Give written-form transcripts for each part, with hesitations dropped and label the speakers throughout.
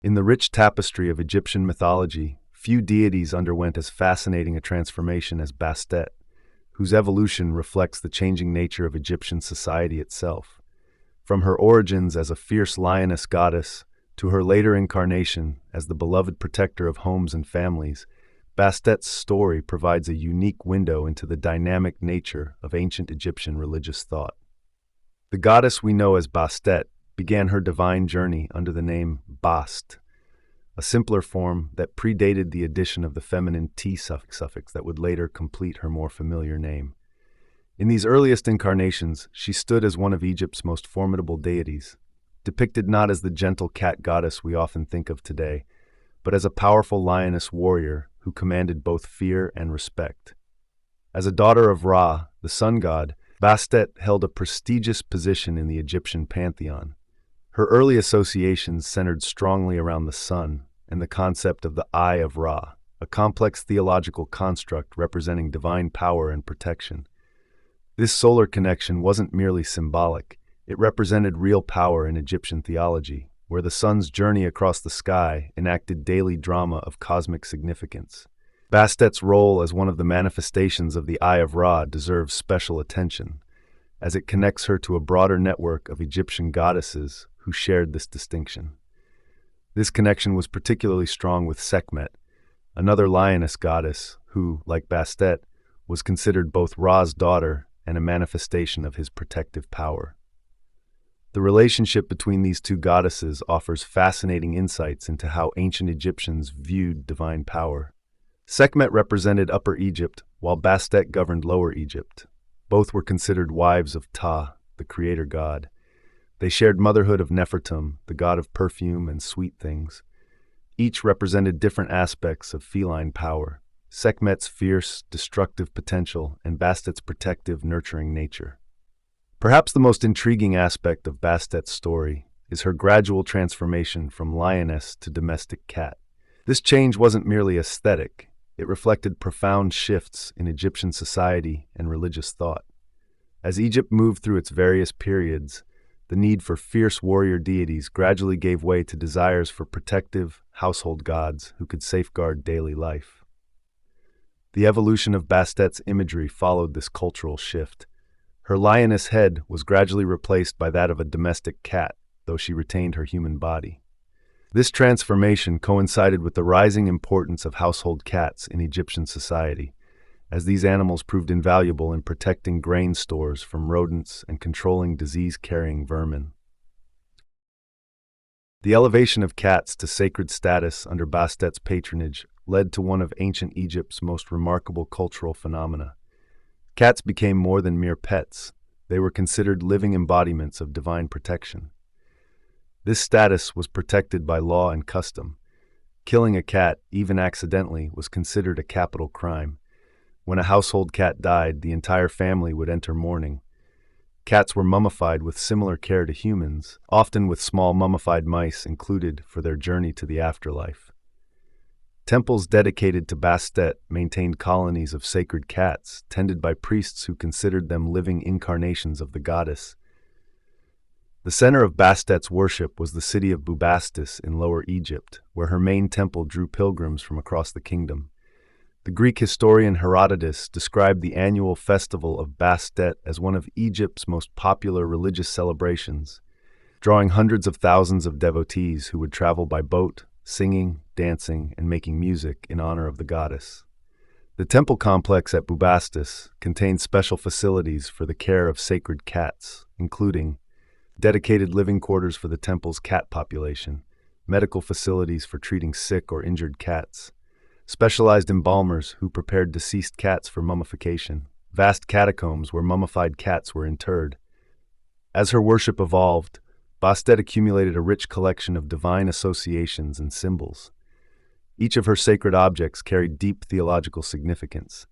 Speaker 1: In the rich tapestry of Egyptian mythology, few deities underwent as fascinating a transformation as Bastet, whose evolution reflects the changing nature of Egyptian society itself. From her origins as a fierce lioness goddess to her later incarnation as the beloved protector of homes and families, Bastet's story provides a unique window into the dynamic nature of ancient Egyptian religious thought. The goddess we know as Bastet began her divine journey under the name Bast, a simpler form that predated the addition of the feminine T suffix that would later complete her more familiar name. In these earliest incarnations, she stood as one of Egypt's most formidable deities, depicted not as the gentle cat goddess we often think of today, but as a powerful lioness warrior who commanded both fear and respect. As a daughter of Ra, the sun god, Bastet held a prestigious position in the Egyptian pantheon. Her early associations centered strongly around the sun and the concept of the Eye of Ra, a complex theological construct representing divine power and protection. This solar connection wasn't merely symbolic, it represented real power in Egyptian theology, where the sun's journey across the sky enacted daily drama of cosmic significance. Bastet's role as one of the manifestations of the Eye of Ra deserves special attention, as it connects her to a broader network of Egyptian goddesses who shared this distinction. This connection was particularly strong with Sekhmet, another lioness goddess who, like Bastet, was considered both Ra's daughter and a manifestation of his protective power. The relationship between these two goddesses offers fascinating insights into how ancient Egyptians viewed divine power. Sekhmet represented Upper Egypt, while Bastet governed Lower Egypt. Both were considered wives of Ta, the creator god. They shared motherhood of Nefertum, the god of perfume and sweet things. Each represented different aspects of feline power: Sekhmet's fierce, destructive potential and Bastet's protective, nurturing nature. Perhaps the most intriguing aspect of Bastet's story is her gradual transformation from lioness to domestic cat. This change wasn't merely aesthetic, it reflected profound shifts in Egyptian society and religious thought. As Egypt moved through its various periods, the need for fierce warrior deities gradually gave way to desires for protective, household gods who could safeguard daily life. The evolution of Bastet's imagery followed this cultural shift. Her lioness head was gradually replaced by that of a domestic cat, though she retained her human body. This transformation coincided with the rising importance of household cats in Egyptian society, as these animals proved invaluable in protecting grain stores from rodents and controlling disease-carrying vermin. The elevation of cats to sacred status under Bastet's patronage led to one of ancient Egypt's most remarkable cultural phenomena. Cats became more than mere pets. They were considered living embodiments of divine protection. This status was protected by law and custom. Killing a cat, even accidentally, was considered a capital crime. When a household cat died, the entire family would enter mourning. Cats were mummified with similar care to humans, often with small mummified mice included for their journey to the afterlife. Temples dedicated to Bastet maintained colonies of sacred cats, tended by priests who considered them living incarnations of the goddess. The center of Bastet's worship was the city of Bubastis in Lower Egypt, where her main temple drew pilgrims from across the kingdom. The Greek historian Herodotus described the annual festival of Bastet as one of Egypt's most popular religious celebrations, drawing hundreds of thousands of devotees who would travel by boat, singing, dancing, and making music in honor of the goddess. The temple complex at Bubastis contained special facilities for the care of sacred cats, including dedicated living quarters for the temple's cat population, medical facilities for treating sick or injured cats, specialized embalmers who prepared deceased cats for mummification, vast catacombs where mummified cats were interred. As her worship evolved, Bastet accumulated a rich collection of divine associations and symbols. Each of her sacred objects carried deep theological significance.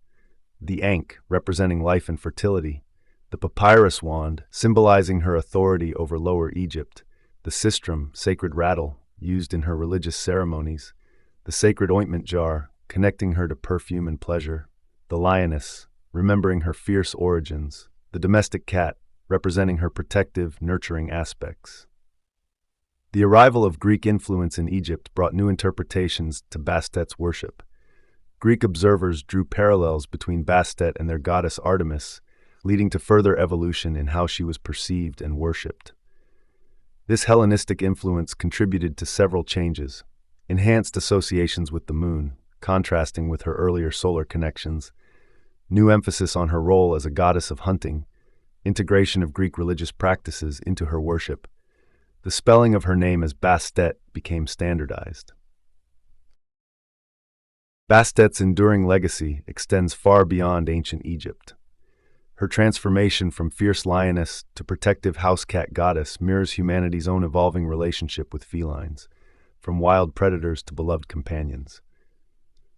Speaker 1: The ankh, representing life and fertility, the papyrus wand, symbolizing her authority over Lower Egypt, the sistrum, sacred rattle, used in her religious ceremonies, the sacred ointment jar, connecting her to perfume and pleasure, the lioness, remembering her fierce origins, the domestic cat, representing her protective, nurturing aspects. The arrival of Greek influence in Egypt brought new interpretations to Bastet's worship. Greek observers drew parallels between Bastet and their goddess Artemis, leading to further evolution in how she was perceived and worshipped. This Hellenistic influence contributed to several changes: enhanced associations with the moon, contrasting with her earlier solar connections, new emphasis on her role as a goddess of hunting, integration of Greek religious practices into her worship. The spelling of her name as Bastet became standardized. Bastet's enduring legacy extends far beyond ancient Egypt. Her transformation from fierce lioness to protective house cat goddess mirrors humanity's own evolving relationship with felines, from wild predators to beloved companions.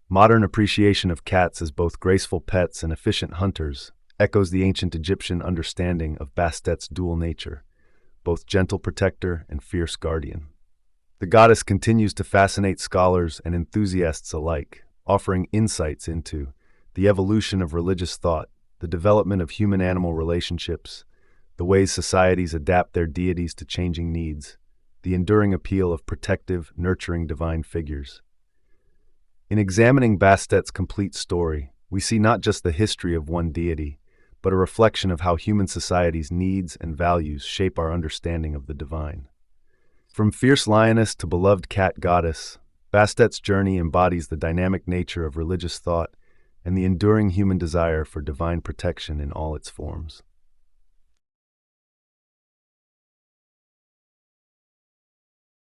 Speaker 1: Modern appreciation of cats as both graceful pets and efficient hunters echoes the ancient Egyptian understanding of Bastet's dual nature, both gentle protector and fierce guardian. The goddess continues to fascinate scholars and enthusiasts alike, offering insights into the evolution of religious thought, the development of human-animal relationships, the ways societies adapt their deities to changing needs, the enduring appeal of protective, nurturing divine figures. In examining Bastet's complete story, we see not just the history of one deity, but a reflection of how human society's needs and values shape our understanding of the divine. From fierce lioness to beloved cat goddess, Bastet's journey embodies the dynamic nature of religious thought and the enduring human desire for divine protection in all its forms.